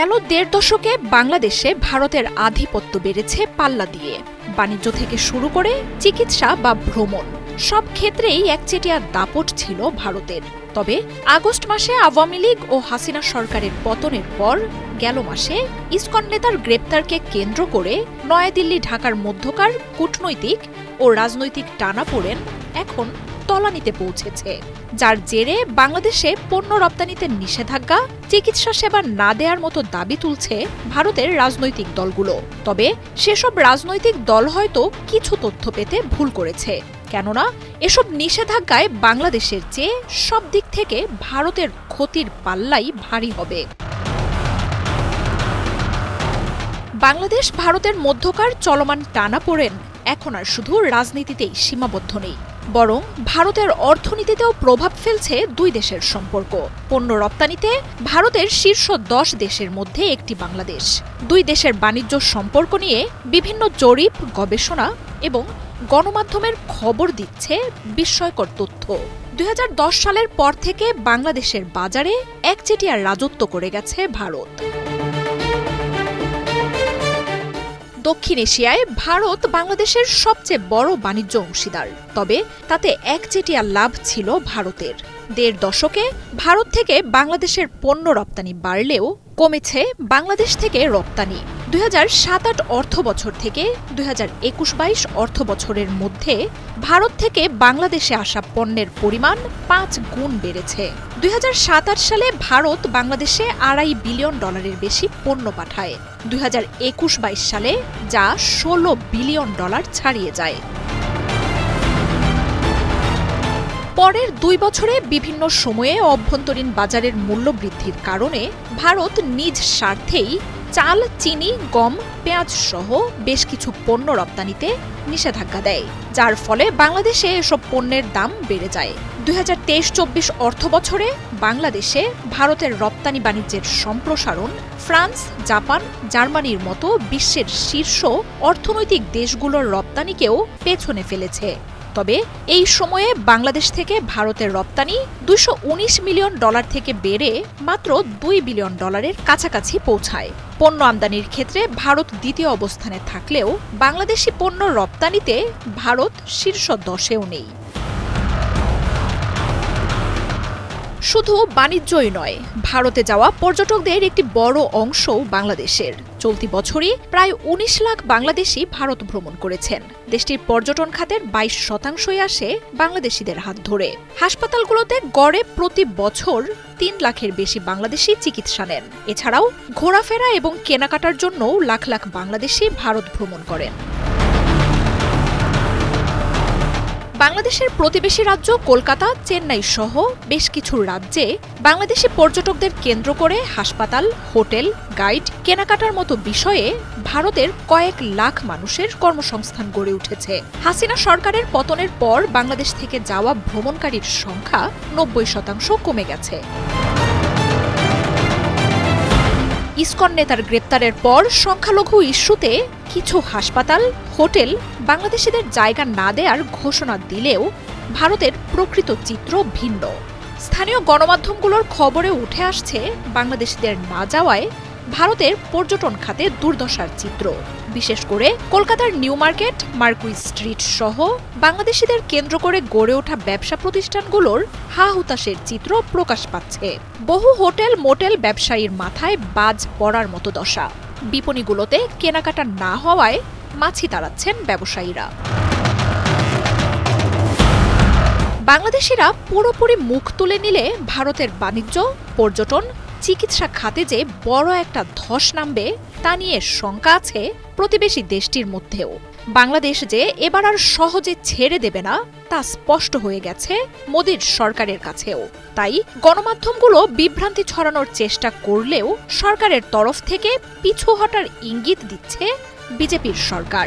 গেল দেড় দশকে বাংলাদেশে ভারতের আধিপত্য বেড়েছে পাল্লা দিয়ে। বাণিজ্য থেকে শুরু করে চিকিৎসা বা ভ্রমণ সব ক্ষেত্রেই একচেটিয়া দাপট ছিল ভারতের। তবে আগস্ট মাসে আওয়ামী লীগ ও হাসিনা সরকারের পতনের পর গেল মাসে ইসকন নেতার গ্রেপ্তারকে কেন্দ্র করে নয়াদিল্লি ঢাকার মধ্যকার কূটনৈতিক ও রাজনৈতিক টানাপোড়েন এখন তলানিতে পৌঁছেছে, যার জেরে বাংলাদেশে পণ্য রপ্তানিতে নিষেধাজ্ঞা, চিকিৎসা সেবা না দেওয়ার মতো দাবি তুলছে ভারতের রাজনৈতিক দলগুলো। তবে সেসব রাজনৈতিক দল হয়তো কিছু তথ্য পেতে ভুল করেছে, কেননা এসব নিষেধাজ্ঞায় বাংলাদেশের চেয়ে সব দিক থেকে ভারতের ক্ষতির পাল্লাই ভারী হবে। বাংলাদেশ ভারতের মধ্যকার চলমান টানাপোড়েন এখন আর শুধু রাজনীতিতেই সীমাবদ্ধ নেই, বরং ভারতের অর্থনীতিতেও প্রভাব ফেলছে দুই দেশের সম্পর্ক। পণ্য রপ্তানিতে ভারতের শীর্ষ 10 দেশের মধ্যে একটি বাংলাদেশ। দুই দেশের বাণিজ্য সম্পর্ক নিয়ে বিভিন্ন জরিপ, গবেষণা এবং গণমাধ্যমের খবর দিচ্ছে বিস্ময়কর তথ্য। 2010 সালের পর থেকে বাংলাদেশের বাজারে একচেটিয়া রাজত্ব করে গেছে ভারত। দক্ষিণ এশিয়ায় ভারত বাংলাদেশের সবচেয়ে বড় বাণিজ্য অংশীদার, তবে তাতে একচেটিয়া লাভ ছিল ভারতের। দেড় দশকে ভারত থেকে বাংলাদেশের পণ্য রপ্তানি বাড়লেও কমেছে বাংলাদেশ থেকে রপ্তানি। 2007-08 অর্থ বছর থেকে 2021-22 অর্থ বছরের মধ্যে ভারত থেকে বাংলাদেশে আসা পণ্যের পরিমাণ 5 গুণ বেড়েছে। 2007-08 সালে ভারত বাংলাদেশে $2.5 বিলিয়ন বেশি পণ্য পাঠায়। 2021-22 সালে যা $16 বিলিয়ন ছাড়িয়ে যায়। পরের 2 বছরে বিভিন্ন সময়ে অভ্যন্তরীণ বাজারের মূল্য বৃদ্ধির কারণে ভারত নিজ স্বার্থেই চাল, চিনি, গম, পেঁয়াজ সহ বেশ কিছু পণ্য রপ্তানিতে নিষেধাজ্ঞা দেয়, যার ফলে বাংলাদেশে এসব পণ্যের দাম বেড়ে যায়। 2023-24 অর্থ বছরে বাংলাদেশে ভারতের রপ্তানি বাণিজ্যের সম্প্রসারণ ফ্রান্স, জাপান, জার্মানির মতো বিশ্বের শীর্ষ অর্থনৈতিক দেশগুলোর রপ্তানিকেও পেছনে ফেলেছে। তবে এই সময়ে বাংলাদেশ থেকে ভারতের রপ্তানি $219 মিলিয়ন থেকে বেড়ে মাত্র $2 বিলিয়ন কাছাকাছি পৌঁছায়। পণ্য আমদানির ক্ষেত্রে ভারত দ্বিতীয় অবস্থানে থাকলেও বাংলাদেশি পণ্য রপ্তানিতে ভারত শীর্ষ 10-এও নেই। শুধু বাণিজ্যই নয়, ভারতে যাওয়া পর্যটকদের একটি বড় অংশও বাংলাদেশের। চলতি বছরই প্রায় 19 লাখ বাংলাদেশি ভারত ভ্রমণ করেছেন। দেশটির পর্যটন খাতের 22% আসে বাংলাদেশিদের হাত ধরে। হাসপাতালগুলোতে গড়ে প্রতি বছর 3 লাখের বেশি বাংলাদেশি চিকিৎসা নেন। এছাড়াও ঘোরাফেরা এবং কেনাকাটার জন্যও লাখ লাখ বাংলাদেশি ভারত ভ্রমণ করেন। বাংলাদেশের প্রতিবেশী রাজ্য কলকাতা, চেন্নাই সহ বেশ কিছু রাজ্যে বাংলাদেশি পর্যটকদের কেন্দ্র করে হাসপাতাল, হোটেল, গাইড, কেনাকাটার মতো বিষয়ে ভারতের কয়েক লাখ মানুষের কর্মসংস্থান গড়ে উঠেছে। হাসিনা সরকারের পতনের পর বাংলাদেশ থেকে যাওয়া ভ্রমণকারীর সংখ্যা 90% কমে গেছে। ইসকন নেতার গ্রেপ্তারের পর সংখ্যালঘু ইস্যুতে কিছু হাসপাতাল, হোটেল বাংলাদেশিদের জায়গা না দেওয়ার ঘোষণা দিলেও ভারতের প্রকৃত চিত্র ভিন্ন। স্থানীয় গণমাধ্যমগুলোর খবরে উঠে আসছে বাংলাদেশিদের না যাওয়ায় ভারতের পর্যটন খাতে দুর্দশার চিত্র। বিশেষ করে কলকাতার নিউ মার্কেট, মার্কুইজ স্ট্রিট সহ বাংলাদেশিদের কেন্দ্র করে গড়ে ওঠা ব্যবসা প্রতিষ্ঠানগুলোর হা-হুতাশের চিত্র প্রকাশ পাচ্ছে। বহু হোটেল, মোটেল ব্যবসায়ীর মাথায় বাজ পড়ার মতো দশা। বিপণিগুলোতে কেনাকাটা না হওয়ায় মাছি তাড়াচ্ছেন ব্যবসায়ীরা। বাংলাদেশিরা পুরোপুরি মুখ তুলে নিলে ভারতের বাণিজ্য, পর্যটন, চিকিৎসা খাতে যে বড় একটা ধস নামবে তা নিয়ে শঙ্কা আছে প্রতিবেশী দেশটির মধ্যেও। বাংলাদেশ যে এবার আর সহজে ছেড়ে দেবে না তা স্পষ্ট হয়ে গেছে মোদির সরকারের কাছেও। তাই গণমাধ্যমগুলো বিভ্রান্তি ছড়ানোর চেষ্টা করলেও সরকারের তরফ থেকে পিছু হটার ইঙ্গিত দিচ্ছে বিজেপির সরকার।